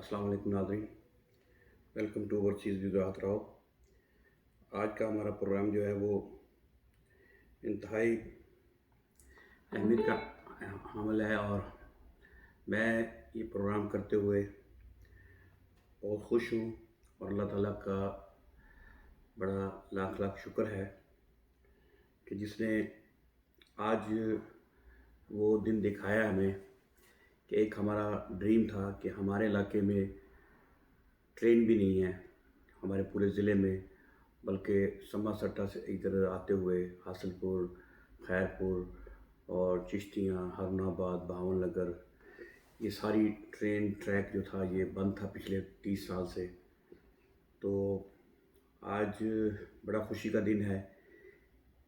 السلام علیکم ناظرین، ویلکم ٹو اوورسیز وزارت راؤ۔ آج کا ہمارا پروگرام جو ہے وہ انتہائی اہمیت کا حامل ہے، اور میں یہ پروگرام کرتے ہوئے بہت خوش ہوں، اور اللہ تعالیٰ کا بڑا لاکھ لاکھ شکر ہے کہ جس نے آج وہ دن دکھایا ہمیں کہ ایک ہمارا ڈریم تھا کہ ہمارے علاقے میں ٹرین بھی نہیں ہے، ہمارے پورے ضلع میں، بلکہ سما سٹا سے ادھر آتے ہوئے حاصل پور، خیر پور اور چشتیاں، ہارون آباد، بہاول نگر، یہ ساری ٹرین ٹریک جو تھا یہ بند تھا پچھلے 30 سال سے۔ تو آج بڑا خوشی کا دن ہے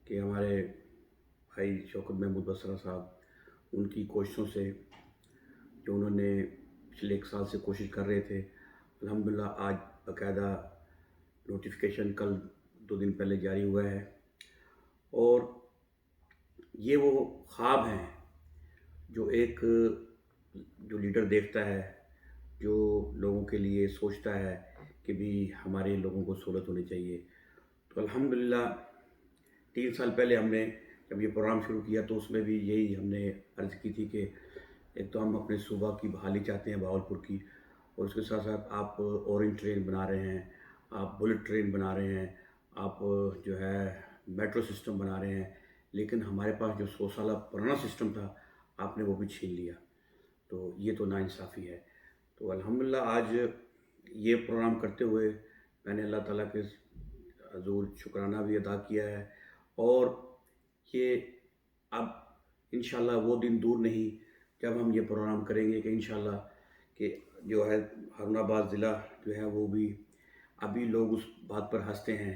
کہ ہمارے بھائی شوکت محمود بسرا صاحب، ان کی کوششوں سے جو انہوں نے پچھلے 1 سال سے کوشش کر رہے تھے، الحمدللہ آج باقاعدہ نوٹیفیکیشن کل 2 دن پہلے جاری ہوا ہے۔ اور یہ وہ خواب ہیں جو ایک جو لیڈر دیکھتا ہے، جو لوگوں کے لیے سوچتا ہے کہ بھی ہمارے لوگوں کو سہولت ہونی چاہیے۔ تو الحمدللہ 3 سال پہلے ہم نے جب یہ پروگرام شروع کیا تو اس میں بھی یہی ہم نے عرض کی تھی کہ ایک تو ہم اپنے صوبہ کی بحالی چاہتے ہیں، بہاولپور کی، اور اس کے ساتھ ساتھ آپ اورنج ٹرین بنا رہے ہیں، آپ بلٹ ٹرین بنا رہے ہیں، آپ جو ہے میٹرو سسٹم بنا رہے ہیں، لیکن ہمارے پاس جو 100 سالہ پرانا سسٹم تھا آپ نے وہ بھی چھین لیا، تو یہ تو ناانصافی ہے۔ تو الحمدللہ آج یہ پروگرام کرتے ہوئے میں نے اللہ تعالیٰ کے حضور شکرانہ بھی ادا کیا ہے، اور یہ اب انشاءاللہ وہ دن دور نہیں جب ہم یہ پروگرام کریں گے کہ انشاءاللہ کہ جو ہے ہارون آباد ضلع جو ہے وہ بھی، ابھی لوگ اس بات پر ہنستے ہیں،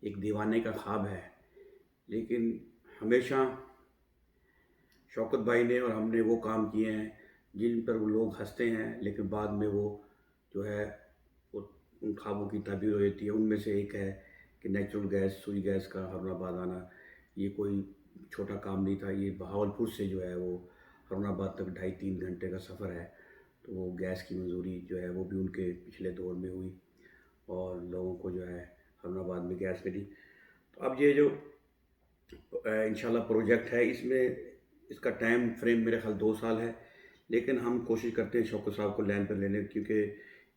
ایک دیوانے کا خواب ہے، لیکن ہمیشہ شوکت بھائی نے اور ہم نے وہ کام کیے ہیں جن پر وہ لوگ ہنستے ہیں، لیکن بعد میں وہ جو ہے وہ ان خوابوں کی تعبیر ہو جاتی ہے۔ ان میں سے ایک ہے کہ نیچرل گیس، سوئی گیس کا ہارون آباد آنا، یہ کوئی چھوٹا کام نہیں تھا، یہ بہاولپور سے جو ہے وہ ہارون آباد تک 2.5-3 گھنٹے کا سفر ہے۔ تو وہ گیس کی منظوری جو ہے وہ بھی ان کے پچھلے دور میں ہوئی، اور لوگوں کو جو ہے ہارون آباد میں گیس ملی۔ تو اب یہ جو انشاءاللہ پروجیکٹ ہے، اس کا ٹائم فریم میرے خیال 2 سال ہے، لیکن ہم کوشش کرتے ہیں شوکت صاحب کو لائن پر لینے، کیونکہ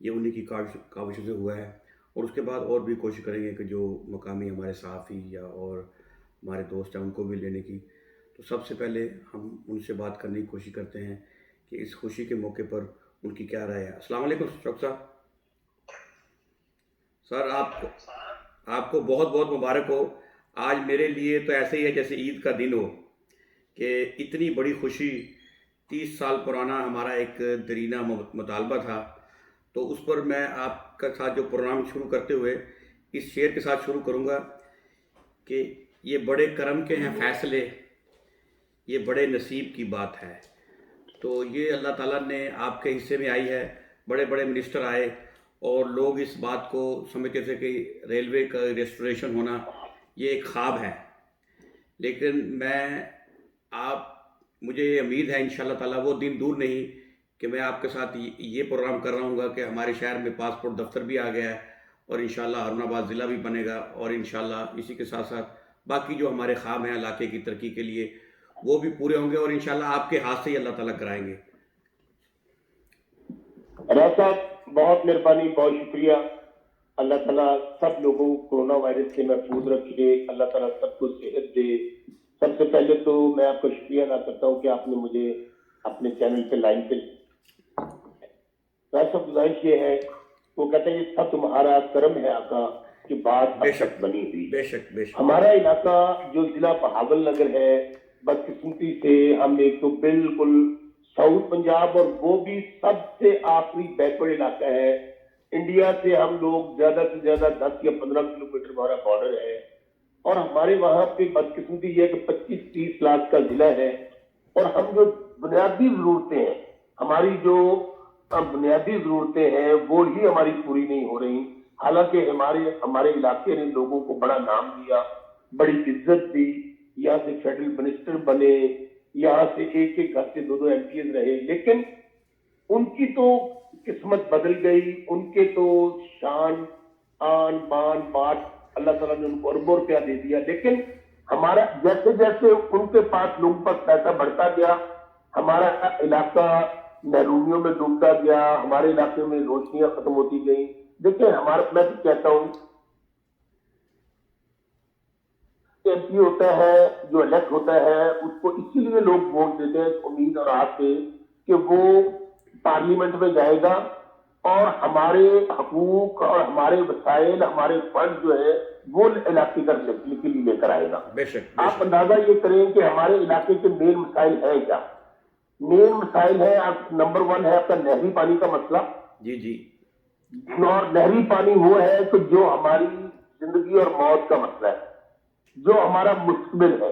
یہ انہی کی کاوشوں سے ہوا ہے، اور اس کے بعد اور بھی کوشش کریں گے کہ جو مقامی ہمارے صحافی یا اور ہمارے دوست ہیں ان کو بھی لینے کی۔ تو سب سے پہلے ہم ان سے بات کرنے کی کوشش کرتے ہیں کہ اس خوشی کے موقع پر ان کی کیا رائے ہے۔ السلام علیکم شوکت صاحب۔ سر آپ کو بہت بہت مبارک ہو۔ آج میرے لیے تو ایسے ہی ہے جیسے عید کا دن ہو، کہ اتنی بڑی خوشی، 30 سال پرانا ہمارا ایک دیرینہ مطالبہ تھا، تو اس پر میں آپ کا ساتھ جو پروگرام شروع کرتے ہوئے اس شعر کے ساتھ شروع کروں گا کہ یہ بڑے کرم کے ہیں فیصلے، یہ بڑے نصیب کی بات ہے۔ تو یہ اللہ تعالیٰ نے آپ کے حصے میں آئی ہے، بڑے بڑے منسٹر آئے، اور لوگ اس بات کو سمجھتے تھے کہ ریلوے کا ریسٹوریشن ہونا یہ ایک خواب ہے، لیکن مجھے امید ہے انشاءاللہ تعالیٰ وہ دن دور نہیں کہ میں آپ کے ساتھ یہ پروگرام کر رہا ہوں گا کہ ہمارے شہر میں پاسپورٹ دفتر بھی آ گیا ہے، اور انشاءاللہ ہارون آباد ضلع بھی بنے گا، اور انشاءاللہ اسی کے ساتھ ساتھ باقی جو ہمارے خواب ہیں علاقے کی ترقی کے لیے وہ بھی پورے ہوں گے، اور انشاءاللہ آپ کے ہاتھ سے ہی اللہ تعالیٰ کرائیں گے۔ راز صاحب بہت مہربانی، بہت شکریہ۔ اللہ تعالیٰ سب لوگوں کو کورونا وائرس سے محفوظ رکھے، اللہ تعالیٰ سب کو صحت دے۔ سب سے پہلے تو میں آپ کا شکریہ ادا کرتا ہوں کہ آپ نے مجھے اپنے چینل پہ لائن پہ راز صاحب، گزارش یہ ہے، وہ کہتے ہیں یہ سب تمہارا کرم ہے آقا کہ بات اب تک بنی ہوئی۔ بے شک بے شک۔ ہمارا علاقہ جو ضلع بہاول نگر ہے، بدقسمتی سے ہم ایک تو بالکل ساؤتھ پنجاب، اور وہ بھی سب سے آخری بیکورڈ علاقہ ہے۔ انڈیا سے ہم لوگ زیادہ سے زیادہ 10 یا 15 کلومیٹر ہمارا بارڈر ہے، اور ہمارے وہاں پہ بدقسمتی یہ ہے کہ 25-30 لاکھ کا ضلع ہے، اور ہم جو بنیادی ضرورتیں ہیں، ہماری جو بنیادی ضرورتیں ہیں وہ ہی ہماری پوری نہیں ہو رہی۔ حالانکہ ہمارے علاقے نے لوگوں کو بڑا نام دیا، بڑی عزت دی، یہاں سے فیڈرل منسٹر بنے، یہاں سے ایک گھر سے 2 MP رہے، لیکن ان کی تو قسمت بدل گئی. ان کے تو شان آن بان بات اللہ تعالیٰ نے ان کو اربوں روپیہ دے دیا, لیکن ہمارا جیسے جیسے ان کے پاس لوگوں پر پیسہ بڑھتا گیا, ہمارا علاقہ محرومیوں میں ڈوبتا گیا, ہمارے علاقے میں روشنیاں ختم ہوتی گئیں. دیکھیں ہمارا, میں تو کہتا ہوں ایم پی ہوتا ہے جو الیکٹ ہوتا ہے اس کو اسی لیے لوگ ووٹ دیتے ہیں امید اور آس سے کہ وہ پارلیمنٹ میں جائے گا اور ہمارے حقوق اور ہمارے وسائل, ہمارے فنڈ جو ہے وہ علاقے کے لیے لے کر آئے گا. بے شک آپ اندازہ یہ کریں کہ ہمارے علاقے کے مین مسائل ہیں کیا. مین مسائل ہے, آپ نمبر 1 ہے آپ کا نہری پانی کا مسئلہ. جی جی. اور نہری پانی وہ ہے کہ جو ہماری زندگی اور موت کا مسئلہ ہے, جو ہمارا مستقبل ہے,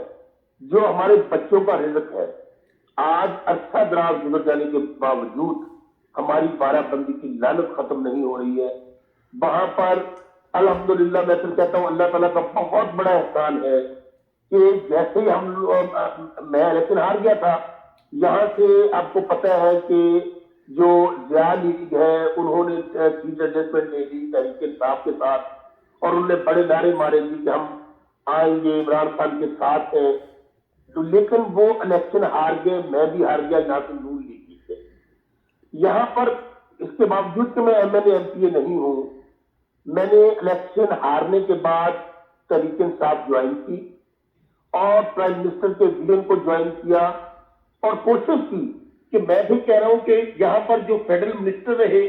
جو ہمارے بچوں کا رزق ہے. آج عرصہ دراز گزر جانے کے باوجود ہماری بارہ بندی کی لعنت ختم نہیں ہو رہی ہے. وہاں پر الحمدللہ میں تو کہتا ہوں اللہ تعالیٰ کا بہت بڑا احسان ہے کہ جیسے ہی میں الیکشن ہار گیا تھا, یہاں سے آپ کو پتہ ہے کہ جو ضیاء لیگ ہے انہوں نے سیٹ ایڈجسٹمنٹ لے لی تحریک انصاف کے ساتھ, اور انہوں نے بڑے نعرے مارے کہ ہم آئیں گے, عمران خان کے ساتھ ہیں. تو لیکن وہ الیکشن ہار گئے, میں بھی ہار گیا یہاں سے نون لیگ سے. یہاں پر اس کے باوجود کہ میں M L A M P A نہیں ہوں, میں نے الیکشن ہارنے کے بعد تحریک انصاف جوائن کی اور پرائم منسٹر کے ویژن کو جوائن کیا اور کوشش کی کہ میں بھی کہہ رہا ہوں کہ یہاں پر جو فیڈرل منسٹر رہے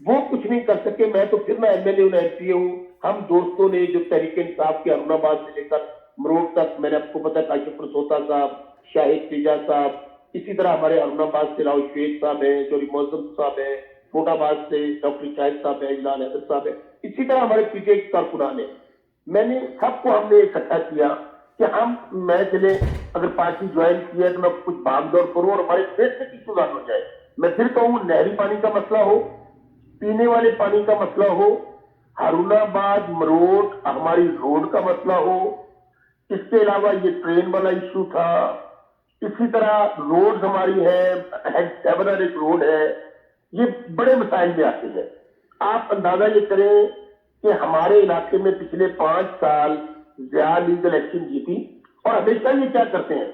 وہ کچھ نہیں کر سکے, میں تو پھر میں ایم ایل اے ہوں, ایم پی اے ہوں. ہم دوستوں نے جو تحریک انصاف کے ہارون آباد سے لے کر مروڑ تک, میں نے آپ کو پتا کاشف پرسوتا صاحب, شاہد تیجا صاحب, اسی طرح ہمارے ہارون آباد سے راؤ شیخ صاحب ہیں, چوری معظم صاحب ہیں, کوٹ آباد سے ڈاکٹر شاہد صاحب ہیں, اجلال حیدر صاحب ہیں, اسی طرح ہمارے پی ٹی آئی کے کارکنان ہیں. میں نے سب کو ہم نے اکٹھا کیا کہ ہم, میں چلے اگر پارٹی جوائن کی ہے تو میں کچھ بھاگ دوڑ کروں اور ہمارے دیش سے کچھ سدھار ہو جائے. میں پھر کہوں نہری پانی کا مسئلہ ہو, پینے والے پانی کا مسئلہ ہو, ہارون آباد مروڑ ہماری روڈ کا مسئلہ ہو, اس کے علاوہ یہ ٹرین والا ایشو تھا, اسی طرح روڈ ہماری ہے, ہیڈ 7 ایک روڈ ہے, یہ بڑے مسائل میں آتے ہیں. آپ اندازہ یہ کریں کہ ہمارے علاقے میں پچھلے 5 سال ضیاء لیگ الیکشن جیتی, اور ہمیشہ یہ کیا کرتے ہیں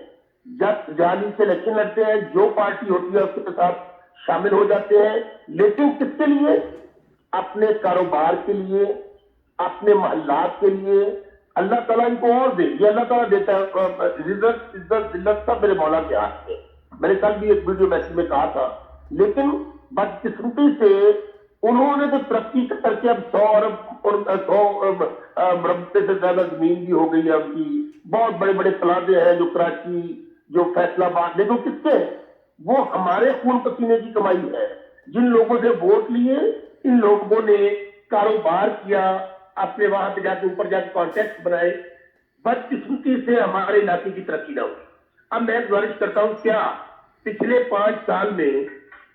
جب ضیاء لیگ سے الیکشن لڑتے ہیں جو پارٹی ہوتی ہے اس کے ساتھ شامل ہو جاتے ہیں, لیکن کس کے لیے؟ اپنے کاروبار کے لیے, اپنے محلات کے لیے. اللہ تعالیٰ ان کو اور دے, یہ اللہ تعالیٰ دیتا ہے, عزت ذلت سب میرے مولا کے ہاتھ میں. میں نے کل بھی ایک ویڈیو میسج میں کہا تھا, لیکن بدقسمتی سے انہوں نے تو ترقی کر کے اب 100 ارب اور 100 مربع سے زیادہ زمین بھی ہو گئی ہے ان کی. بہت بڑے بڑے پلازے ہیں جو کراچی, جو فیصلہ آباد, لیکن کس کے؟ وہ ہمارے خون پسینے کی کمائی ہے. جن لوگوں سے ووٹ لیے ان لوگوں نے کاروبار کیا, اپنے وہاں پہ جا کے اوپر جا کے کانٹیکٹ بنائے. بدقسمتی سے ہمارے علاقے کی ترقی نہ ہوئی. اب میں گزارش کرتا ہوں, کیا پچھلے 5 سال میں,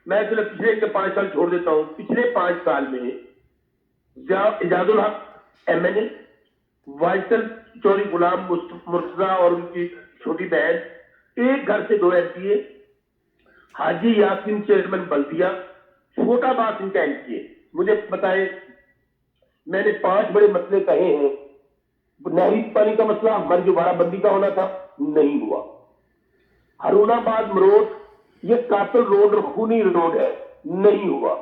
میں چلو پچھلے کے 5 سال چھوڑ دیتا ہوں, پچھلے 5 سال میں اعجاز الحق ایم ایل اے, وائسل چوری غلام مرتضیٰ اور ان کی چھوٹی بہن, ایک گھر سے 2 ایم پی اے, حاجی یاسین چیئرمین بلدیہ, چھوٹا بات ان کا ایم پی اے. مجھے بتائیں, میں نے 5 بڑے مسئلے کہے ہیں. نہری پانی کا مسئلہ ہماری جو بارہ بندی کا ہونا تھا نہیں ہوا. ہارون آباد مروڑ یہ قاتل روڈ اور خونی روڈ ہے, نہیں ہوا.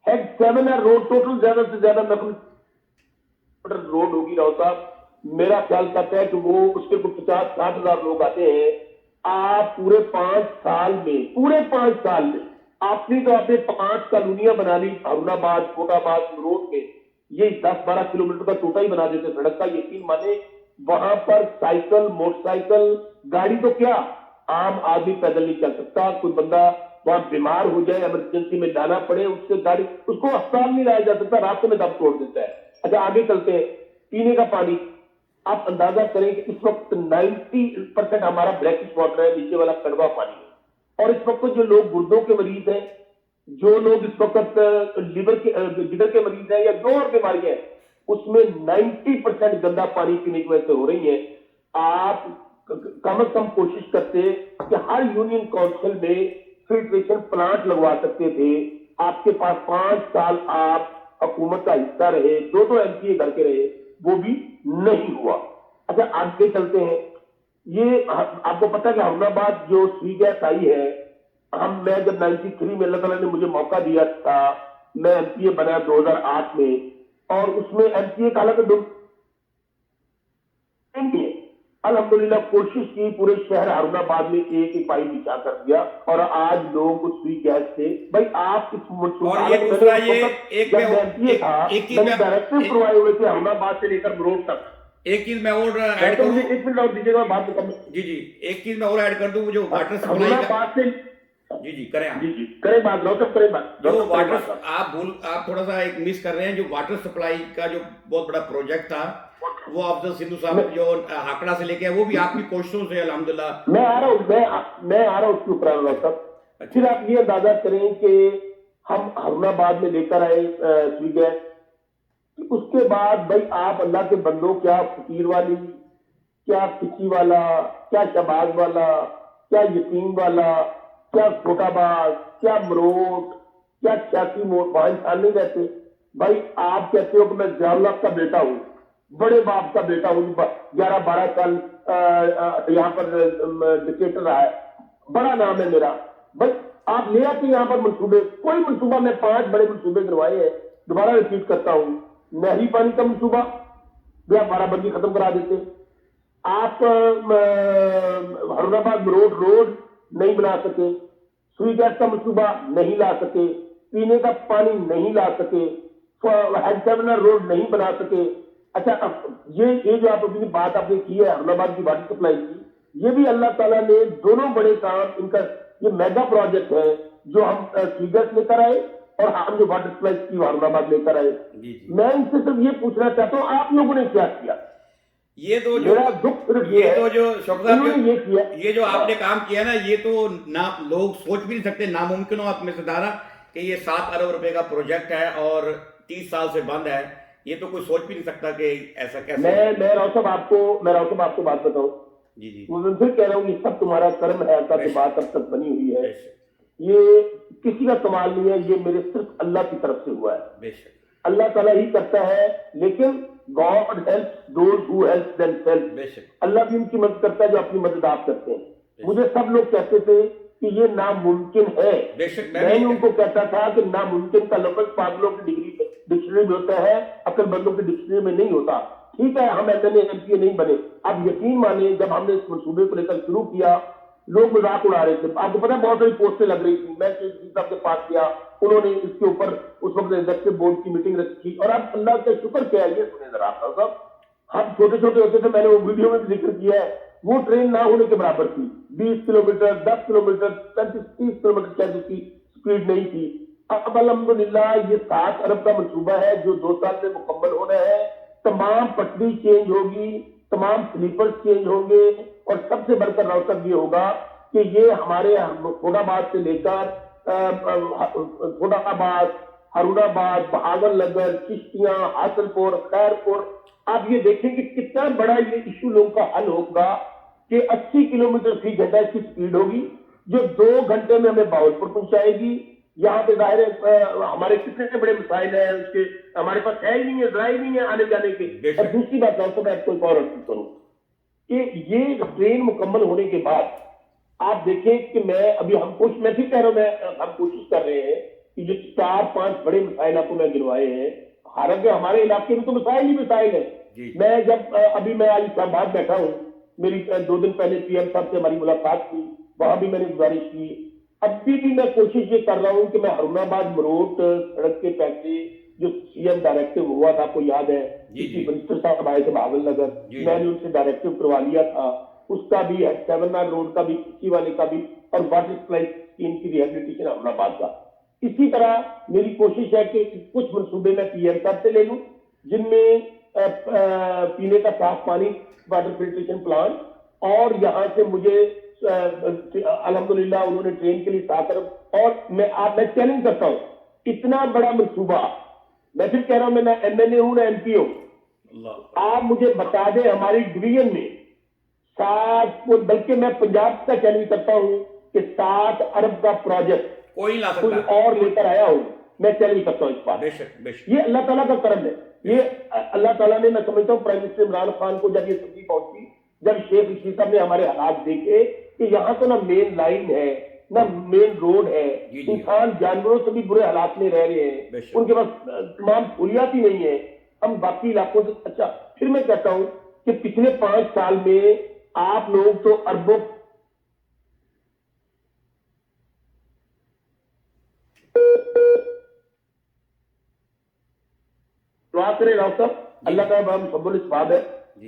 ہیڈ 7 روڈ ٹوٹل زیادہ سے زیادہ روڈ ہوگی راؤ صاحب, میرا خیال کرتا ہے کہ وہ اس کے 50-60 ہزار لوگ آتے ہیں. آپ پورے 5 سال میں آپ نے تو اپنے 5 کالونیاں بنا لی ہارون آباد, کوٹ آباد, مروڑ میں. یہ 10-12 کلومیٹر کا ٹوٹا ہی بنا دیتے سڑک کا. یقین مانے وہاں پر سائیکل, موٹر سائیکل, گاڑی تو کیا عام آدمی پیدل نہیں چل سکتا. کوئی بندہ وہاں بیمار ہو جائے, ایمرجنسی میں جانا پڑے, اس سے گاڑی, اس کو اسپتال نہیں لایا جا سکتا, راستے میں دم توڑ دیتا ہے. اچھا آگے چلتے ہیں, پینے کا پانی. آپ اندازہ کریں کہ اس وقت 90% ہمارا بلیکش واٹر ہے, نیچے والا کڑوا پانی ہے. اور اس وقت جو لوگ گردوں کے مریض ہیں, جو لوگ اس وقت لیور کے, جگر کے مریض ہیں یا جو اور بیماریاں ہیں, اس میں 90% گندا پانی پینے کی وجہ سے ہو رہی ہے. آپ کم از کم کوشش کرتے کہ ہر یونین کونسل میں فلٹریشن پلانٹ لگوا سکتے تھے آپ کے پاس 5 سال آپ حکومت کا حصہ رہے, 2 ایم پی اے کر کے رہے, وہ بھی نہیں ہوا. اچھا آگے چلتے ہیں. یہ آپ کو پتا کہ ہرون آباد جو سی گیس آئی ہے, میں جب 93 میں اللہ تعالیٰ نے مجھے موقع دیا تھا, میں ایم پی اے بنا 2008 میں, اور اس میں ایم پی اے کا حالت الحمدللہ کوشش کی, پورے شہر ہرون آباد میں ایک پائپ بچھا کر دیا, اور آج لوگ اس سوئی گیس سے بھائی آپ اس اور یہ دوسرا یہ ایک میں ڈائریکٹو پرووائڈ ہوئے تھے ہرون آباد سے لے کر مروڑ تک. ایک چیز میں اور ایڈ کروں, 1 منٹ اور دیجیے گا, بات مکمل. جی ایک چیز میں اور ایڈ کر دوں, جو واٹر ہرون سپلائی کا, آباد سے جی کریں آپ. جی کریں بات, روشن کریں بات. جو واٹر آپ تھوڑا سا ایک مس کر رہے ہیں, جو واٹر سپلائی کا جو بہت بڑا پروجیکٹ تھا, وہ افضل سندھو صاحب جو ہاکڑا سے لے کے, وہ بھی آپ کی کوششوں سے الحمدللہ. میں آ رہا ہوں اس کے اوپر روشن. پھر آپ یہ اندازہ کریں کہ ہم ہرون آباد میں لے کر آئے سوئی گیس, اس کے بعد بھائی آپ اللہ کے بندوں, کیا فقیر والی, کیا کچی والا, کیا شہباز والا, کیا یتیم والا, کیا چھوٹا باز, کیا مروٹ, کیا 86 موڑ, وہاں انسان نہیں رہتے. بھائی آپ کہتے ہو کہ میں ضیاء اللہ کا بیٹا ہوں, بڑے باپ کا بیٹا ہوں, 11-12 سال یہاں پر ڈکٹیٹر رہا ہے, بڑا نام ہے میرا. بھائی آپ لے آتے یہاں پر منصوبے, کوئی منصوبہ, میں 5 بڑے منصوبے کروائے ہیں. دوبارہ ریپیٹ کرتا ہوں, نہری پانی کا منصوبہ یا 12 بندی ختم کرا دیتے. آپ ہرون آباد روڈ نہیں بنا سکے, سوئی گیس کا منصوبہ نہیں لا سکے, پینے کا پانی نہیں لا سکے, ہیڈ سیونر روڈ نہیں بنا سکے. اچھا یہ جو آپ اپنی بات آپ نے کی ہے ہرون آباد کی واٹر سپلائی کی, یہ بھی اللہ تعالیٰ نے دونوں بڑے کام, ان کا یہ میگا پروجیکٹ ہے جو ہم سوئی گیس لے کر آئے, اور ہم جو واٹر سپلائی کی ہرون آباد لے کر آئے. میں ان سے صرف یہ پوچھنا چاہتا ہوں, آپ لوگوں نے کیا کیا؟ یہ تو جو شوکت صاحب یہ جو آپ نے کام کیا نا, یہ تو لوگ سوچ بھی نہیں سکتے, ناممکن ہو آپ میں سے دارا کہ یہ 7 ارب روپے کا پروجیکٹ ہے اور 30 سال سے بند ہے. یہ تو کوئی سوچ بھی نہیں سکتا کہ ایسا کیسے. میں راؤ صاحب آپ کو بات بتاؤں. جی میں پھر کہہ رہا ہوں, یہ سب تمہارا کرم ہے, اللہ کی بات اب تک بنی ہوئی ہے. یہ کسی کا کمال نہیں ہے, یہ میرے صرف اللہ کی طرف سے ہوا ہے. اللہ تعالیٰ ہی کرتا ہے, لیکن God helps those who help themselves. اللہ بھی ان کی مدد کرتا ہے جو اپنی مدد آپ کرتے ہیں. مجھے سب لوگ کہتے تھے کہ یہ ناممکن ہے, میں نے ان کو کہتا تھا کہ ناممکن کا لفظ پاگلوں کی ڈکشنری میں ہوتا ہے, عقل مندوں کی ڈکشنری میں نہیں ہوتا. ٹھیک ہے, ہم ایم پی اے نہیں بنے. اب یقین مانیں, جب ہم نے اس منصوبے کو لے کر شروع کیا, لوگ مذاق اڑا رہے تھے. آپ کو پتا بہت ساری پوسٹیں لگ رہی تھی, میں صاحب کے پاس گیا, انہوں نے اس کے اوپر اس وقت ایگزیکٹو بورڈ کی میٹنگ رکھی, اور اب اللہ کا شکر کیا ہے, یہ سنیں ذرا آپ صاحب, ہم چھوٹے ہوتے تھے, میں نے وہ ویڈیو میں بھی ذکر کیا ہے, وہ ٹرین نہ ہونے کے برابر تھی. 20 کلومیٹر, 10 کلومیٹر, 35-30 کلومیٹر شاید اس کی سپیڈ نہیں تھی. اب الحمدللہ یہ 7 ارب کا منصوبہ ہے جو 2 سال میں مکمل ہونا ہے. تمام پٹری چینج ہوگی, تمام سلیپر چینج ہوں گے, اور سب سے بڑھ کر روشن یہ ہوگا کہ یہ ہمارے چھوٹا آباد سے لے کر چھوٹا آباد, ہرون آباد, بہاول نگر, چشتیاں, حاصل پور, خیر پور, آپ یہ دیکھیں کہ کتنا بڑا یہ ایشو لوگوں کا حل ہوگا کہ 80 کلومیٹر فی گھنٹہ اس کی سپیڈ ہوگی, جو 2 گھنٹے میں ہمیں باولپور پہنچائے گی. یہاں پہ ظاہر ہے ہمارے کتنے بڑے مسائل ہیں, اس کے ہمارے پاس ہے ہی نہیں ہے, ذرائع نہیں ہے آنے جانے کے. اور دوسری بات تو میں کوئی اور عرض کروں کہ یہ ٹرین مکمل ہونے کے بعد آپ دیکھیں کہ میں پھر کہہ رہا ہوں, ہم کوشش کر رہے ہیں کہ جو 4-5 بڑے مسائل آپ کو میں گنوائے ہیں, حالانکہ ہمارے علاقے میں تو مسائل ہی مسائل ہیں. میں جب میں آج اسلام آباد بیٹھا ہوں, میری 2 دن پہلے پی ایم صاحب سے ہماری ملاقات کی, وہاں بھی میں نے گزارش کی. اب بھی میں کوشش یہ کر رہا ہوں کہ میں ہرون آباد مروٹ سڑک کے پیسے جو سی ایم ڈائریکٹو ہوا تھا, آپ کو یاد ہے, منسٹر صاحب آئے تھے بہاول نگر, میں نے ان سے ڈائریکٹو کروا لیا تھا, اس کا بھی, 7 روڈ کا بھی, کچی والے کا بھی, اور واٹر سپلائی اسکیم کی ریہیبلیٹیشن ہرون آباد کا. اسی طرح میری کوشش ہے کہ کچھ منصوبے میں پی ایم صاحب سے لے لوں, جن میں پینے کا صاف پانی, واٹر فلٹریشن پلانٹ, اور یہاں سے مجھے الحمدللہ انہوں نے ٹرین کے لیے 7 ارب, اور میں چیلنج کرتا ہوں, اتنا بڑا منصوبہ, میں پھر کہہ رہا ہوں, میں نہ ایم ایل اے ہوں نہ ایم پی ہوں, آپ مجھے بتا دیں ہماری ڈویژن میں 7, بلکہ میں پنجاب کا چیلنج کرتا ہوں کہ 7 ارب کا پروجیکٹ کوئی نہیں لا کوئی سکتا. اور لے کر آیا ہو, میں چیلنج کرتا ہوں اس بات. بے شک بے شک. یہ اللہ تعالیٰ کا کرم ہے. یہ اللہ تعالیٰ نے, میں سمجھتا ہوں پرائم منسٹر عمران خان کو جب یہ سبزی پہنچی, جب شیخ رشید صاحب نے ہمارے حالات دیکھے کہ یہاں تو نہ مین لائن ہے نہ مین روڈ ہے, انسان جانوروں سے بھی برے حالات میں رہ رہے ہیں, ان کے پاس تمام سہولیات ہی نہیں ہے, ہم باقی علاقوں سے. اچھا پھر میں کہتا ہوں کہ پچھلے 5 سال میں آپ لوگ تو اربوں دعا کریں راؤ صاحب, اللہ کا ہم سب الاسباب ہے.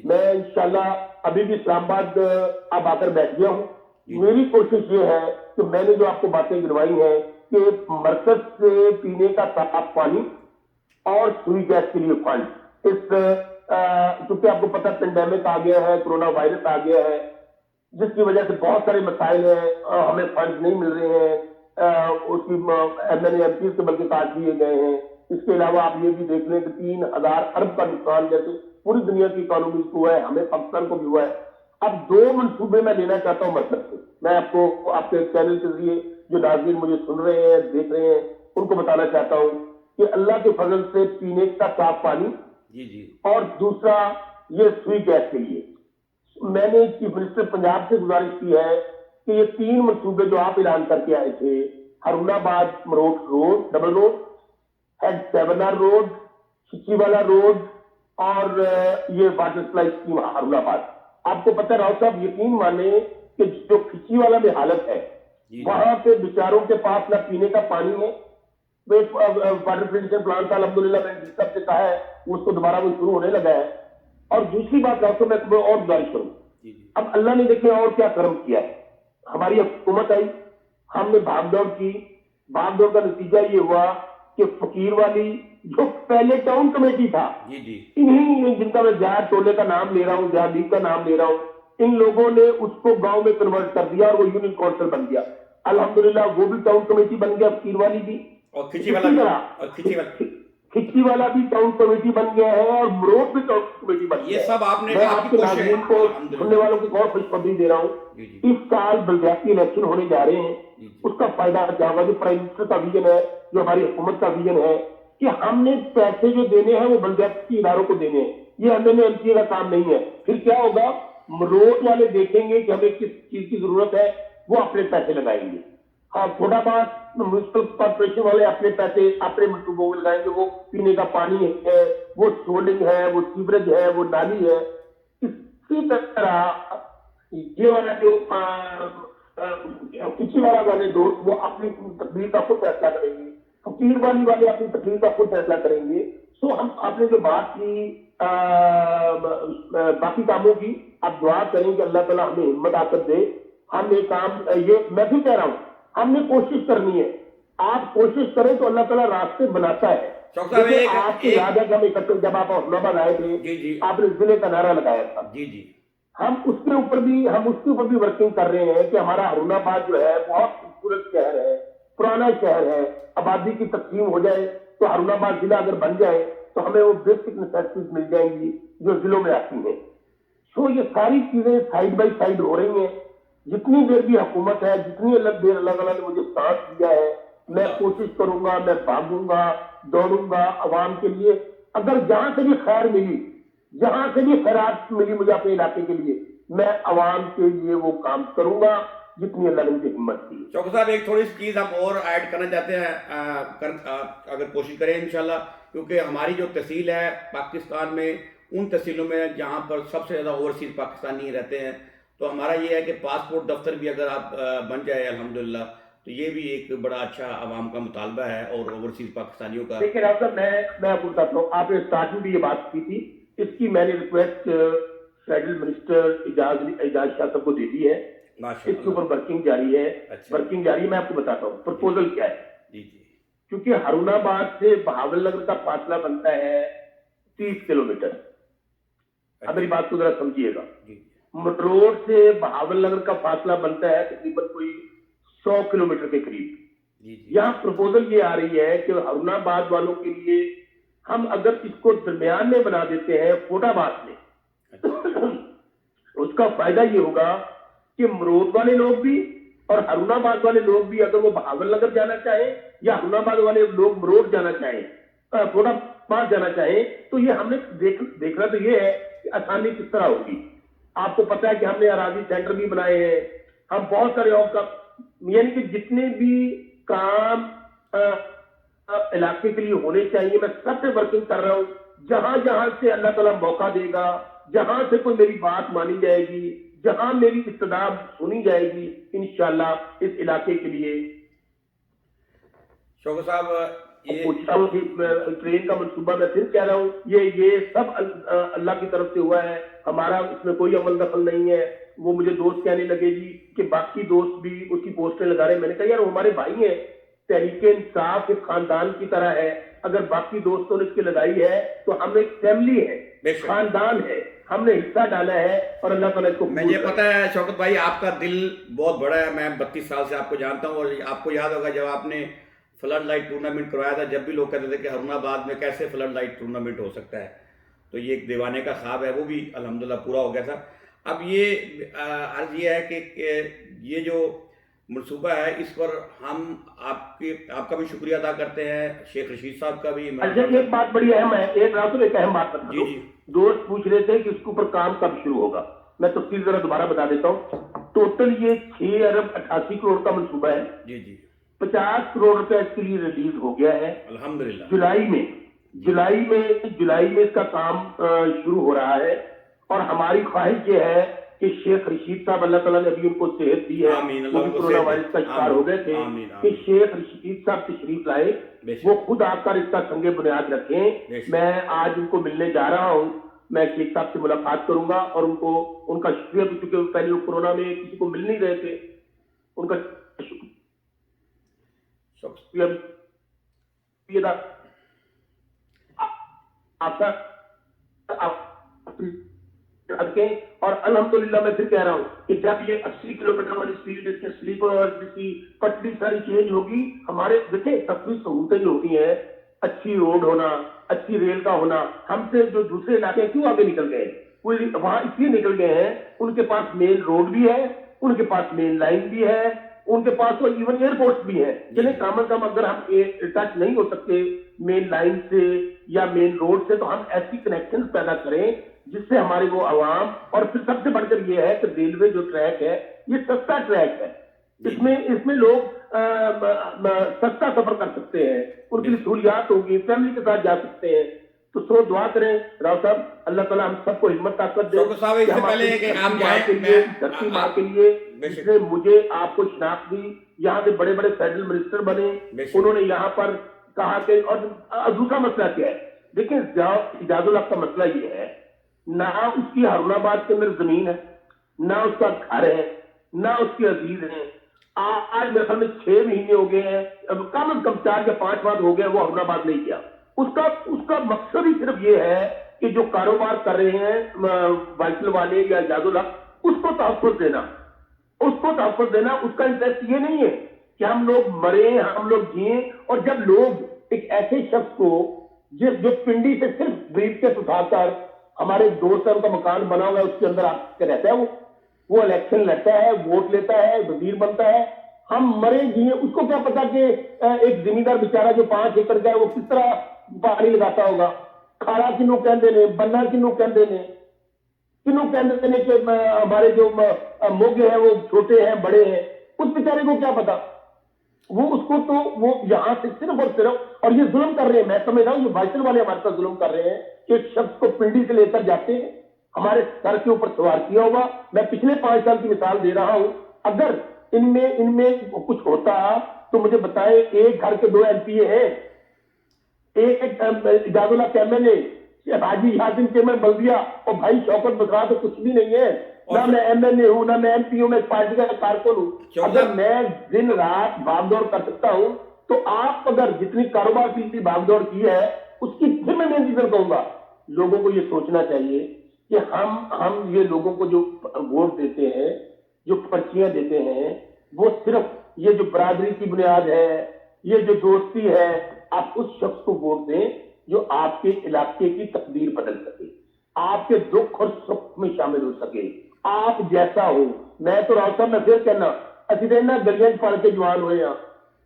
میں انشاءاللہ ابھی بھی اسلام آباد اب آ کر بیٹھ گیا ہوں. میری کوشش یہ ہے کہ میں نے جو آپ کو باتیں گنوائی ہیں کہ مرکز سے پینے کا صاف پانی اور سوئی گیس کے لیے فنڈ, اس چونکہ آپ کو پتہ پینڈیمک آ گیا ہے, کرونا وائرس آ گیا ہے, جس کی وجہ سے بہت سارے مسائل ہیں, ہمیں فنڈ نہیں مل رہے ہیں, اس کی MNA MPs کے بلکہ کاٹ دیے گئے ہیں. اس کے علاوہ آپ یہ بھی دیکھ لیں کہ 3000 ارب کا نقصان جیسے پوری دنیا کی اکانومی کو ہوا ہے, ہمیں پاکستان کو بھی ہوا ہے. اب 2 منصوبے میں لینا چاہتا ہوں مرکز سے. میں آپ کو آپ کے چینل کے ذریعے جو ناظرین مجھے سن رہے ہیں, دیکھ رہے ہیں, ان کو بتانا چاہتا ہوں کہ اللہ کے فضل سے پینے کا صاف پانی, اور دوسرا یہ سوئی گیس کے لیے میں نے چیف منسٹر پنجاب سے گزارش کی ہے کہ یہ 3 منصوبے جو آپ اعلان کر کے آئے تھے, Haroonabad Marot road double road, head 7 road, Khichiwala road, اور یہ واٹر سپلائی اسکیم ہرون آباد. آپ کو پتہ ہے راؤ صاحب, یقین مانے کہ جو کھچی والا میں حالت ہے وہاں پہ بیچاروں کے پاس نہ پینے کا پانی ہے. واٹر فلٹریشن پلانٹ کا الحمدللہ میں نے سب سے کہا ہے اس کو دوبارہ وہ شروع ہونے لگا ہے. اور دوسری بات راؤ صاحب میں تمہیں اور گزارش کروں, اب اللہ نے دیکھیں اور کیا کرم کیا ہے. ہماری حکومت آئی, ہم نے بھاگ دوڑ کی, بھاگ دوڑ کا نتیجہ یہ ہوا کہ فقیر والی جو پہلے ٹاؤن کمیٹی تھا, انہی جن کا میں زیادہ ٹولے کا نام لے رہا ہوں, زیادہ لیگ کا نام لے رہا ہوں, ان لوگوں نے اس کو گاؤں میں کنورٹ کر دیا اور وہ یونین کونسل بن گیا. الحمدللہ وہ بھی ٹاؤن کمیٹی بن گیا, فقیر والی بھی, اور کھچی والا بھی ٹاؤن کمیٹی بن گیا ہے, اور مروٹ بھی ٹاؤن کمیٹی بن گیا ہے. یہ سب آپ نے میں آپ کے ناظرین کو سننے والوں کو بہت خوشخبری دے رہا ہوں, اس سال بلدیاتی الیکشن ہونے جا رہے ہیں. اس کا فائدہ کیا ہوگا, جو پرائم منسٹر کا ویژن ہے, جو ہماری حکومت کا ویژن ہے کہ ہم نے پیسے جو دینے ہیں وہ بلدیاتی اداروں کو دینے ہیں, یہ MNA MCA کا کام نہیں ہے. پھر کیا ہوگا, مروٹ والے دیکھیں گے کہ ہمیں کس چیز کی ضرورت ہے, وہ اپنے پیسے لگائیں گے. ہاں چھوٹا بات میونسپل کارپوریشن والے اپنے پیسے اپنے منصوبوں میں لگائیں گے, وہ پینے کا پانی ہے, وہ سولنگ ہے, وہ سیوریج ہے, وہ نالی ہے. اسی طرح یہ والا جو کسی والا والے دوست وہ اپنی تقدیر کا خود فیصلہ کریں گے, فقیر والی والے اپنی تقدیر کا خود فیصلہ کریں گے. سو ہم آپ نے جو بات کی باقی کاموں کی, آپ دعا کریں کہ اللہ تعالیٰ ہمیں ہمت آقت دے. ہم یہ کام, یہ میں بھی کہہ رہا ہوں, ہم نے کوشش کرنی ہے. آپ کوشش کریں تو اللہ تعالیٰ راستے بناتا ہے. آپ کی یاد ہے کہ ہم اکٹھے جب آپ حسن آباد آئے تھے, آپ نے ضلع کا نعرہ لگایا تھا. ہم اس کے اوپر بھی ورکنگ کر رہے ہیں کہ ہمارا ہرون آباد جو ہے بہت خوبصورت شہر ہے, پرانا شہر ہے. آبادی کی تقسیم ہو جائے تو ہرون آباد ضلع اگر بن جائے تو ہمیں وہ بیسک نیسیسٹیز مل جائیں گی جو ضلعوں میں آتی ہیں. سو یہ ساری چیزیں سائڈ بائی سائڈ ہو رہی ہیں. جتنی دیر بھی حکومت ہے, جتنی دیر اللہ تعالیٰ نے مجھے ساتھ دیا ہے, میں کوشش کروں گا, میں بھاگوں گا, دوڑوں گا عوام کے لیے. اگر جہاں سے بھی خیر ملی, جہاں سے بھی خیرات ملی مجھے اپنے علاقے کے لیے, میں عوام کے لیے وہ کام کروں گا جتنی اللہ نے مجھے ہمت دی. چوکر صاحب ایک تھوڑی سی چیز ہم اور ایڈ کرنا چاہتے ہیں, اگر کوشش کریں انشاءاللہ, کیونکہ ہماری جو تحصیل ہے پاکستان میں, ان تحصیلوں میں جہاں پر سب سے زیادہ اوورسیز پاکستانی رہتے ہیں, تو ہمارا یہ ہے کہ پاسپورٹ دفتر بھی اگر آپ بن جائے الحمدللہ, تو یہ بھی ایک بڑا اچھا عوام کا مطالبہ ہے اور اوورسیز پاکستانیوں کا. دیکھیں راؤ صاحب, میں آپ کو بتاتا ہوں, آپ نے اسٹارٹنگ بھی یہ بات کی تھی, اس کی میں نے ریکویسٹ فیڈرل منسٹر اعجاز شاہ صاحب کو دے دی ہے. اس کے اوپر ورکنگ جاری ہے. ورکنگ جاری ہے. میں آپ کو بتاتا ہوں پرپوزل کیا ہے. کیونکہ ہرون آباد سے بہاول نگر کا فاصلہ بنتا ہے 30 کلومیٹر. اب میری بات کو ذرا سمجھیے گا, روڈ سے بہاول نگر کا فاصلہ بنتا ہے تقریباً کوئی 100 کلومیٹر کے قریب. یہاں پرپوزل یہ آ رہی ہے کہ ہرون آباد والوں کے لیے ہم اگر اس کو درمیان میں بنا دیتے ہیں فوٹ آباد میں, اس کا فائدہ یہ ہوگا کہ مروت والے لوگ بھی اور ہارون آباد والے لوگ بھی اگر وہ بہاول نگر جانا چاہیں یا ہارون آباد والے لوگ مروڑ جانا چاہیں, تھوڑا پاس جانا چاہیں, تو یہ ہم نے دیکھنا تو یہ ہے کہ آسانی کس طرح ہوگی. آپ کو پتا ہے کہ ہم نے اراضی سینٹر بھی بنائے ہیں, ہم بہت سارے یعنی کہ جتنے بھی کام علاقے کے لیے ہونے چاہیے میں سب سے ورکنگ کر رہا ہوں. جہاں جہاں سے اللہ تعالیٰ موقع دے گا, جہاں سے کوئی میری بات مانی جائے گی, جہاں میری ابتدا سنی جائے گی, انشاءاللہ اس علاقے کے لیے. شوکت صاحب یہ ٹرین کا منصوبہ میں پھر کہہ رہا ہوں, یہ سب اللہ کی طرف سے ہوا ہے, ہمارا اس میں کوئی عمل دخل نہیں ہے. وہ مجھے دوست کہنے لگے جی کہ باقی دوست بھی اس کی پوسٹیں لگا رہے ہیں. میں نے کہا یار وہ ہمارے بھائی ہیں, تحریک انصاف ایک خاندان کی طرح ہے, اگر باقی دوستوں نے اس کی لگائی ہے تو ہم ایک فیملی ہے, خاندان ہے, ہم نے حصہ ڈالا ہے اور اللہ تعالیٰ اس کو. مجھے پتا ہے شوکت بھائی آپ کا دل بہت بڑا ہے, میں 32 سال سے آپ کو جانتا ہوں, اور آپ کو یاد ہوگا جب آپ نے فلڈ لائٹ ٹورنامنٹ کروایا تھا, جب بھی لوگ کہتے تھے کہ ہارون آباد میں کیسے فلڈ لائٹ ٹورنامنٹ ہو سکتا ہے, تو یہ ایک دیوانے کا خواب ہے, وہ بھی الحمدللہ پورا ہو گیا تھا. اب یہ عرض یہ ہے کہ یہ جو منصوبہ ہے اس پر ہم آپ کا بھی شکریہ ادا کرتے ہیں, شیخ رشید صاحب کا بھی. اچھا ایک بات بڑی اہم ہے, ایک اہم بات بتا دوں. دوست پوچھ رہے تھے کہ اس کے اوپر کام کب شروع ہوگا, میں تفصیل ذرا دوبارہ بتا دیتا ہوں. ٹوٹل یہ 6 ارب 88 کروڑ کا منصوبہ ہے. جی جی 50 کروڑ روپے اس کے لیے ریلیز ہو گیا ہے الحمدللہ. جولائی میں اس کا کام شروع ہو رہا ہے, اور ہماری خواہش یہ ہے کہ شیخ رشید صاحب اللہ تعالیٰ نے ابھی ان کو صحت دی ہے, وہ بھی کورونا وائرس کا شکار ہو گئے تھے, کہ شیخ رشید صاحب تشریف لائے, وہ خود آ کر اس کا سنگ بنیاد رکھیں. میں آج ان کو ملنے جا رہا ہوں, میں شیخ صاحب سے ملاقات کروں گا اور ان کا شکریہ بھی, کیونکہ پہلے وہ کورونا میں کسی کو مل نہیں رہے تھے, ان کا اور الحمدللہ میں پھر کہہ رہا ہوں کہ جب یہ 80 کلومیٹر والی اسپیڈ اس کے سلیپر اور کی پٹری ساری چینج ہوگی, ہمارے دیکھیں تفریح سہولتیں جو ہوتی ہیں, اچھی روڈ ہونا, اچھی ریل کا ہونا, ہم سے جو دوسرے علاقے کیوں آگے نکل گئے, وہاں اس لیے نکل گئے ہیں, ان کے پاس مین روڈ بھی ہے, ان کے پاس مین لائن بھی ہے, ان کے پاس تو ایون ایئرپورٹ بھی ہے. چلیں کم از کم اگر ہم ٹچ نہیں ہو سکتے مین لائن سے یا مین روڈ سے, تو ہم ایسی کنیکشن پیدا کریں جس سے ہمارے وہ عوام, اور پھر سب سے بڑھ کر یہ ہے کہ ریلوے جو ٹریک ہے یہ سستا ٹریک ہے, اس میں لوگ سستا سفر کر سکتے ہیں, ان کی سہولیات ہوگی, فیملی کے ساتھ جا سکتے ہیں. تو سو دعا کریں راؤ صاحب, اللہ تعالیٰ ہم سب کو ہمت طاقت دے دھرتی ماں کے لیے, جس نے مجھے آپ کو شناخت دی, یہاں سے بڑے بڑے فیڈرل منسٹر بنے, انہوں نے یہاں پر کہا کہ, اور دوسرا مسئلہ کیا ہے, دیکھیں اعجاز اللہ کا مسئلہ یہ ہے, نہ اس کی ہارون آباد کے اندر زمین ہے, نہ اس کا گھر ہے, نہ اس کے عزیز ہیں. آج میرے خیال میں 6 مہینے ہو گئے ہیں, کم از کم 4 یا 5 بار ہو گئے وہ ہارون آباد نہیں کیا. اس کا مقصد ہی صرف یہ ہے کہ جو کاروبار کر رہے ہیں وائسل والے یا اعجاز اللہ, اس کو تحفظ دینا, اس کا انٹرسٹ یہ نہیں ہے کہ ہم لوگ مریں, ہم لوگ جئیں. اور جب لوگ ایک ایسے شخص کو جو پنڈی سے صرف بریف کیس اٹھا کر, ہمارے 2 سال کا مکان بنا ہوا ہے اس کے اندر آ کے رہتا ہے, وہ الیکشن لڑتا ہے, ووٹ لیتا ہے, وزیر بنتا ہے, ہم مرے جیے, اس کو کیا پتا کہ ایک زمیندار بیچارہ جو 5 ایکڑ کا ہے وہ کس طرح پانی لگاتا ہوگا, کھاڑا کنوں کہندے نے, بننا کنوں کہندے نے, کہ ہمارے جو موگے ہیں وہ چھوٹے ہیں بڑے ہیں, اس بیچارے کو کیا پتا. وہ اس کو تو وہ یہاں سے صرف اور صرف, اور یہ ظلم کر رہے ہیں, میں سمجھ رہا ہوں یہ وائسل والے ہمارے ساتھ ظلم کر رہے ہیں کہ ایک شخص کو پنڈی سے لے کر جاتے ہیں, ہمارے سر کے اوپر سوار کیا ہوگا. میں پچھلے 5 سال کی مثال دے رہا ہوں, اگر ان میں کچھ ہوتا تو مجھے بتائیں, ایک گھر کے 2 MP ہیں, ایک اعجاز اللہ کے MLA, حاجی یاسین کے میں بلدیہ, اور بھائی شوکت بسرا تو کچھ بھی نہیں ہے, نہ میں MLA ہوں, نہ میں MP ہوں, میں پارٹی کا کارکن ہوں. اگر میں دن رات بھاگ دوڑ کر سکتا ہوں تو آپ اگر جتنی کاروبار کی بھاگ دوڑ کی ہے اس کی پھر میں انتظار کروں گا. لوگوں کو یہ سوچنا چاہیے کہ ہم یہ لوگوں کو جو ووٹ دیتے ہیں, جو پرچیاں دیتے ہیں, وہ صرف یہ جو برادری کی بنیاد ہے, یہ جو دوستی ہے, آپ اس شخص کو ووٹ دیں جو آپ کے علاقے کی تقدیر بدل سکے, آپ کے دکھ اور سکھ میں شامل ہو سکے, آپ جیسا ہو. میں تو راؤ صاحب میں پھر کہنا, اسی دینا گلیاں پڑھ کے جوان ہوئے ہیں.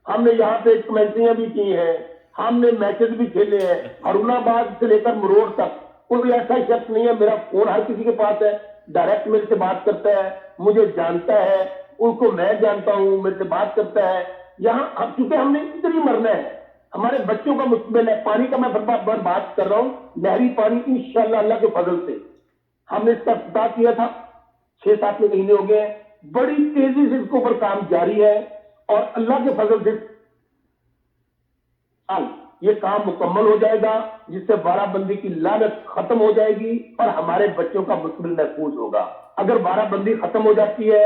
ہم نے یہاں پہ کمنٹریاں بھی کی ہیں, ہم نے میچز بھی کھیلے ہیں. ہارون آباد سے لے کر مروڑ تک کوئی ایسا شخص نہیں ہے, میرا فون ہر کسی کے پاس ہے, ڈائریکٹ میرے سے بات کرتا ہے, مجھے جانتا ہے, ان کو میں جانتا ہوں, میرے سے بات کرتا ہے. یہاں چونکہ ہم نے ادھر ہی مرنا ہے, ہمارے بچوں کا مستقبل ہے. پانی کا میں بات کر رہا ہوں, نہری پانی انشاءاللہ اللہ کے فضل سے ہم نے اس کا افتتاح کیا تھا, 6-7 مہینے ہو گئے ہیں. بڑی تیزی سے اس کے اوپر کام جاری ہے, اور اللہ کے فضل سے یہ کام مکمل ہو جائے گا, جس سے بارہ بندی کی لعنت ختم ہو جائے گی اور ہمارے بچوں کا مستقبل محفوظ ہوگا. اگر بارہ بندی ختم ہو جاتی ہے,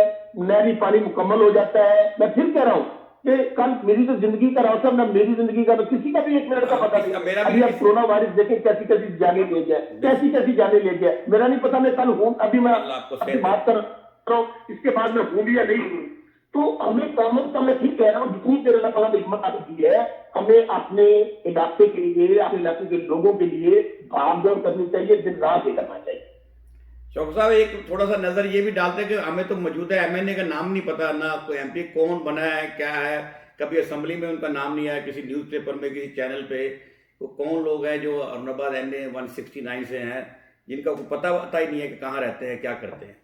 نہری پانی مکمل ہو جاتا ہے, میں پھر کہہ رہا ہوں کہ کل میری تو زندگی کا راستہ, نہ میری زندگی کا, نہ کسی کا بھی ایک منٹ کا پتہ نہیں. ابھی آپ کورونا وائرس دیکھیں کیسی کیسی جانیں لے گیا, کیسی کیسی جانیں لے گیا. میرا نہیں پتا میں کل ہوں, ابھی میں آپ سے بات کر رہا ہوں, اس کے بعد میں ہوں بھی یا نہیں ہوں. تو ہمیں کامن کا میں ٹھیک کہہ رہا ہوں, جتنی دیر اللہ تعالیٰ نے حکمت عطا کی ہے, ہمیں اپنے علاقے کے لیے, اپنے علاقے کے لوگوں کے لیے بھاگ دوڑ کرنی چاہیے, دن رات یہ کرنا چاہیے. شوق صاحب ایک تھوڑا سا نظر یہ بھی ڈالتے ہیں کہ ہمیں تو موجودہ ایم این اے کا نام نہیں پتا, نہ کوئی ایم پی کون بنا ہے کیا ہے, کبھی اسمبلی میں ان کا نام نہیں آیا, کسی نیوز پیپر میں, کسی چینل پہ. وہ کون لوگ ہیں جو ہارون آباد این اے 169 سے ہیں, جن کا کوئی پتہ ہی نہیں ہے کہ کہاں رہتے ہیں, کیا کرتے ہیں.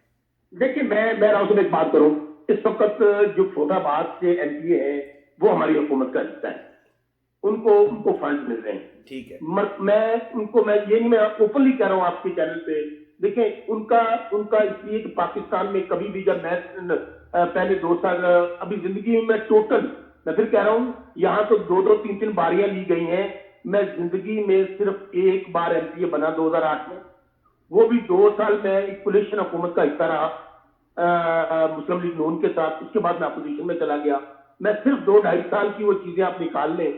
دیکھیے میں راؤ سے ایک بات کروں, اس وقت جو چھوٹا بات سے ایم پی اے ہیں وہ ہماری حکومت کا حصہ ہے, ان کو فنڈ مل رہے ہیں. ٹھیک ہے, میں ان کو, میں یہ نہیں, میں اوپنلی کہہ رہا ہوں آپ کے چینل پہ, دیکھیں ان کا اس لیے کہ پاکستان میں کبھی بھی جب میں پہلے 2 سال ابھی زندگی میں ٹوٹل, میں پھر کہہ رہا ہوں, یہاں تو 2 3 باریاں لی گئی ہیں. میں زندگی میں صرف ایک بار ایم پی اے بنا 2008 میں, وہ بھی 2 سال میں ایک کولیشن حکومت کا حصہ رہا مسلم لیگ نون کے ساتھ. اس کے بعد میں اپوزیشن میں چلا گیا. میں صرف 2-2.5 سال کی وہ چیزیں آپ نکال لیں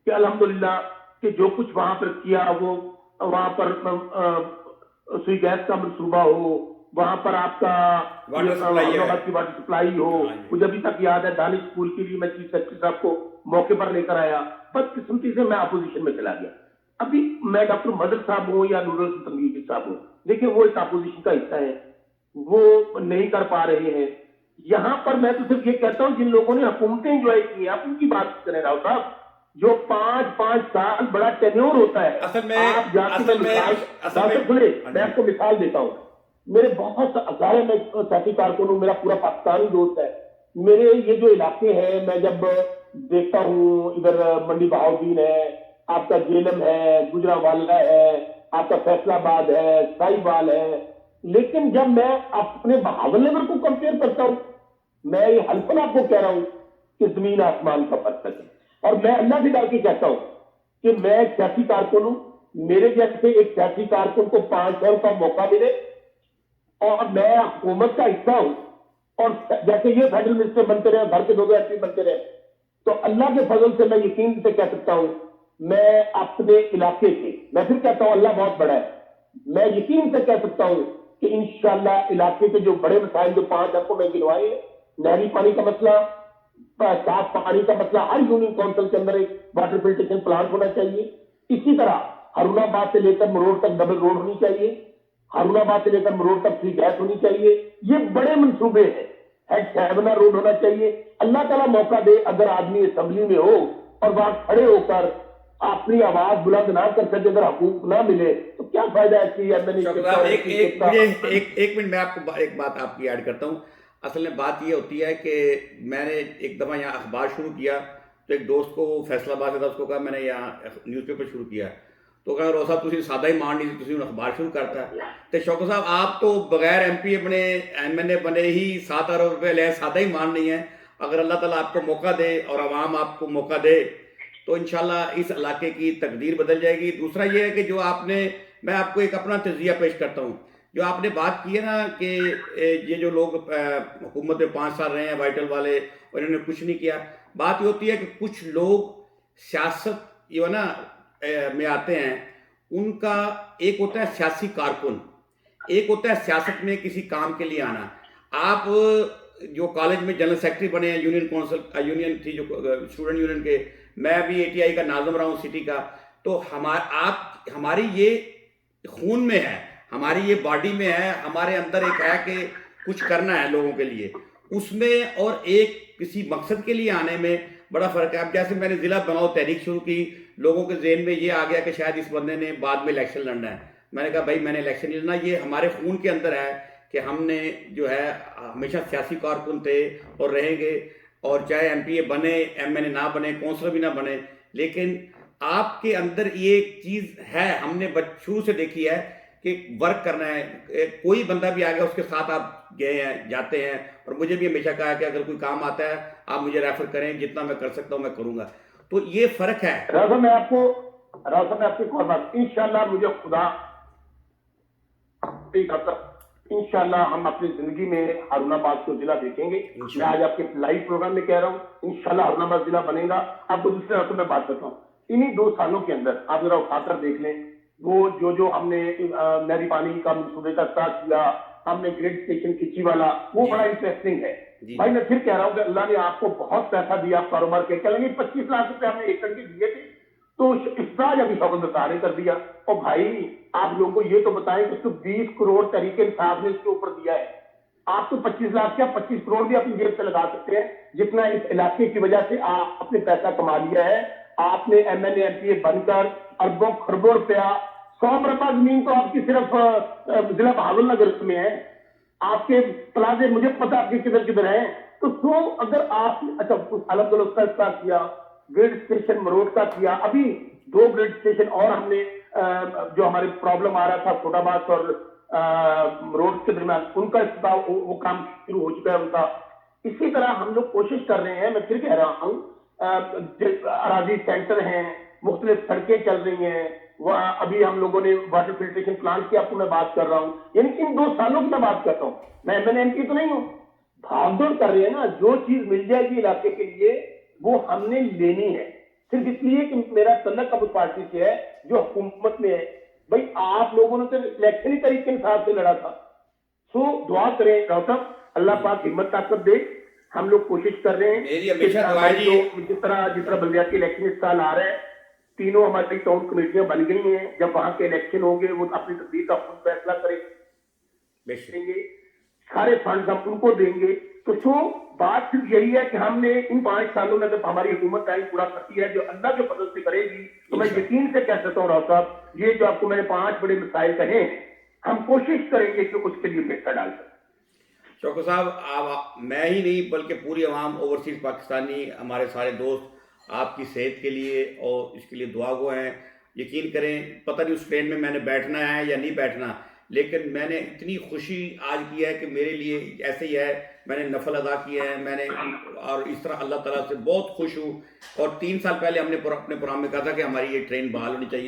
کہ الحمدللہ کہ جو کچھ وہاں پر کیا, وہ وہاں پر سوئی گیس کا منصوبہ ہو, وہاں پر آپ کا واٹر سپلائی ہو. مجھے ابھی تک یاد ہے دانش اسکول کے لیے میں چیف سیکرٹری صاحب کو موقع پر لے کر آیا, بدقسمتی سے میں اپوزیشن میں چلا گیا. ابھی میں ڈاکٹر مدر صاحب ہوں یا نور تنویر صاحب ہوں, دیکھیں وہ ایک اپوزیشن کا حصہ ہے, وہ نہیں کر پا رہے ہیں. یہاں پر میں تو صرف یہ کہتا ہوں جن لوگوں نے حکومتیں انجوائے کی ہیں, آپ ان کی بات کریں راؤ صاحب, جو 5 سال بڑا ٹینیور ہوتا ہے. آپ میں آپ کو مثال دیتا ہوں, میرے بہت سارے, میں سیاسی کارکن ہوں, میرا پورا پاکستان ہی دوست ہے. میرے یہ جو علاقے ہیں, میں جب دیکھتا ہوں, ادھر منڈی بہاؤدین ہے, آپ کا جیلم ہے, گجرانوالہ ہے, آپ کا فیصلہ آباد ہے, سائی بال ہے, لیکن جب میں اپنے بہاول نگر کو کمپیئر کرتا ہوں, میں یہ حلفاً آپ کو کہہ رہا ہوں کہ زمین آسمان کا فرق ہے. اور میں اللہ سے ڈال کے کہتا ہوں کہ میں ایک سیاسی کارکن ہوں, میرے جیسے ایک سیاسی کارکن کو 5 سال کا موقع ملے اور میں حکومت کا حصہ ہوں, اور جیسے یہ فیڈرل منسٹر بنتے رہے, گھر کے 2 ایمپی بنتے رہے, تو اللہ کے فضل سے میں یقین سے کہہ سکتا ہوں, میں اپنے علاقے کے, میں پھر کہتا ہوں اللہ بہت بڑا ہے, میں یقین سے کہہ سکتا ہوں کہ انشاءاللہ علاقے کے جو بڑے مسائل جو 5 آپ کو میں گنوائے ہیں, نہری پانی کا مسئلہ, صاف پانی کا مسئلہ, ہر یونین کونسل کے اندر ایک واٹر فلٹریشن پلانٹ ہونا چاہیے. اسی طرح ہارون آباد سے لے کر مروڑ تک ڈبل روڈ ہونی چاہیے, ہارون آباد سے لے کر مروڑ تک فری گیس ہونی چاہیے. یہ بڑے منصوبے ہیں. ہیڈ 7 روڈ ہونا چاہیے. اللہ تعالیٰ موقع دے, اگر آدمی اسمبلی میں ہو اور وہاں کھڑے ہو کر اپنی آواز بلند نہ کر سکے, اگر حقوق نہ ملے, تو کیا فائدہ ہے کہ ایک منٹ میں آپ کو ایک بات آپ کی ایڈ کرتا ہوں. اصل میں بات یہ ہوتی ہے کہ میں نے ایک دفعہ یہاں اخبار شروع کیا, تو ایک دوست کو فیصلہ آباد سے تھا, اس کو کہا میں نے یہاں نیوز پیپر شروع کیا, تو کہا رو صاحب تھی سادہ ہی مان نہیں تھی, اخبار شروع کرتا ہے. تو شوکت صاحب آپ تو بغیر ایم پی اپنے ایم این اے بنے ہی 7 ارب روپے لے, سادہ ہی مان نہیں ہے. اگر اللہ تعالیٰ آپ کو موقع دے اور عوام آپ کو موقع دے تو انشاءاللہ اس علاقے کی تقدیر بدل جائے گی. دوسرا یہ ہے کہ جو آپ نے, میں آپ کو ایک اپنا تجزیہ پیش کرتا ہوں, جو آپ نے بات کی ہے نا کہ یہ جو لوگ حکومت میں 5 سال رہے ہیں وائٹل والے, اور انہوں نے کچھ نہیں کیا. بات یہ ہوتی ہے کہ کچھ لوگ سیاست جو ہے نا میں آتے ہیں, ان کا ایک ہوتا ہے سیاسی کارکن, ایک ہوتا ہے سیاست میں کسی کام کے لیے آنا. آپ جو کالج میں جنرل سیکرٹری بنے ہیں, یونین کونسل یونین تھی جو اسٹوڈنٹ یونین کے, میں بھی اے ٹی آئی کا ناظم رہا ہوں سٹی کا, تو ہماری یہ خون میں ہے, ہماری یہ باڈی میں ہے, ہمارے اندر ایک ہے کہ کچھ کرنا ہے لوگوں کے لیے. اس میں اور ایک کسی مقصد کے لیے آنے میں بڑا فرق ہے. اب جیسے میں نے ضلع بناؤ تحریک شروع کی, لوگوں کے ذہن میں یہ آ گیا کہ شاید اس بندے نے بعد میں الیکشن لڑنا ہے. میں نے کہا بھائی میں نے الیکشن نہیں لڑنا, یہ ہمارے خون کے اندر ہے کہ ہم نے جو ہے ہمیشہ سیاسی کارکن تھے اور رہیں گے, اور چاہے ایم پی اے بنے, ایم این اے نہ بنے, کونسلر بھی نہ بنے, لیکن آپ کے اندر یہ چیز ہے, ہم نے شروع سے دیکھی ہے کہ ورک کرنا ہے. کوئی بندہ بھی آ گیا اس کے ساتھ آپ گئے ہیں, جاتے ہیں, اور مجھے بھی ہمیشہ کہا کہ اگر کوئی کام آتا ہے آپ مجھے ریفر کریں, جتنا میں کر سکتا ہوں میں کروں گا. تو یہ فرق ہے. راضا میں آپ کو ایک اور بات, انشاءاللہ مجھے خدا انشاءاللہ ہم اپنی زندگی میں ہارون آباد کو ضلع دیکھیں گے. میں آج آپ کے لائیو پروگرام میں کہہ رہا ہوں انشاءاللہ ہارون آباد ضلع بنے گا. آپ کو دوسرے رقم میں بات کرتا ہوں, انہی 2 سالوں کے اندر آپ ذرا اٹھا کر دیکھ لیں وہ جو ہم نے نہری پانی کا منصوبے کا اسٹارٹ کیا, ہم نے گریڈ اسٹیشن کچی والا, وہ بڑا انٹرسٹنگ ہے. بھائی میں پھر کہہ رہا ہوں کہ اللہ نے آپ کو بہت پیسہ دیا کاروبار کے, چلیں گے 25 لاکھ روپے ہم نے ایکڑ کے دیے تھے, تو اسراج ابھی شوکت نثار نے کر دیا. اور بھائی آپ لوگوں کو یہ تو بتائیں کہ اس کو 20 کروڑ طریقے انصاف نے اس کے اوپر دیا ہے. آپ تو 25 لاکھ کیا 25 کروڑ بھی اپنی جیب سے لگا سکتے ہیں, جتنا اس علاقے کی وجہ سے آپ اپنے پیسہ کما لیا ہے. آپ نے M N A M P A بن کر اربوں خربوں روپیہ, 100 مربع زمین تو آپ کی صرف ضلع بہاول نگر میں ہے. آپ کے پلازے مجھے پتا آپ کے کدھر کدھر ہیں. تو اگر آپ اچھا الحمد للہ اس کا اسٹارٹ کیا, گریڈ اسٹیشن مروڑ کا کیا, ابھی 2 گریڈ اسٹیشن اور ہم نے جو ہمارے پرابلم آ رہا تھا چھوٹا بات اور روڈ کے درمیان, ان کا افتتاح وہ کام شروع ہو چکا ہے ان کا. اسی طرح ہم لوگ کوشش کر رہے ہیں, میں پھر کہہ رہا ہوں اراضی سینٹر ہیں, مختلف سڑکیں چل رہی ہیں, ابھی ہم لوگوں نے واٹر فلٹریشن پلانٹ کی آپ کو میں بات کر رہا ہوں. یعنی ان 2 سالوں کی میں بات کرتا ہوں, میں M N A M P تو نہیں ہوں. بھاگ دوڑ کر رہے ہیں نا, جو چیز مل جائے گی علاقے کے لیے وہ ہم نے لینی ہے, صرف اس لیے کہ میرا تعلق اب اس پارٹی سے ہے جو حکومت میں ہے. بھائی آپ لوگوں نے تو الیکشن ہی طریقے حساب سے لڑا تھا. سو دعا کریں ڈاکٹر, اللہ پاک ہمت طاقت دے. ہم لوگ کوشش کر رہے ہیں میری ہمیشہ دعا ہے جی. جس طرح بلدیاتی الیکشن اس سال آ رہا ہے, تینوں ہماری ٹاؤن کمیٹیاں بن گئی ہیں. جب وہاں کے الیکشن ہوں گے وہ اپنی تقدیر کا خود فیصلہ کریں گے. سارے فنڈز ہم ان کو دیں گے. تو بات صرف یہی ہے کہ ہم نے ان 5 سالوں میں جب ہماری حکومت ٹائم پورا کرتی ہے, جو اللہ کے فضل سے کرے گی, تو میں یقین سے کہہ سکتا ہوں راؤ صاحب, یہ جو آپ کو میں نے 5 بڑے مسائل کہے ہیں, ہم کوشش کریں گے کہ اس کے لیے پیسہ ڈال سکیں. شوکت صاحب, آپ میں ہی نہیں بلکہ پوری عوام اوورسیز پاکستانی, ہمارے سارے دوست آپ کی صحت کے لیے اور اس کے لیے دعا گو ہیں. یقین کریں پتہ نہیں اس ٹرین میں نے بیٹھنا ہے یا نہیں بیٹھنا, لیکن میں نے اتنی خوشی آج کی ہے کہ میرے لیے ایسے ہی ہے, میں نے نفل ادا کیا ہے, میں نے اور اس طرح اللہ تعالیٰ سے بہت خوش ہوں. اور 3 سال پہلے ہم نے اپنے پروگرام میں کہا تھا کہ ہماری یہ ٹرین بحال ہونی چاہیے.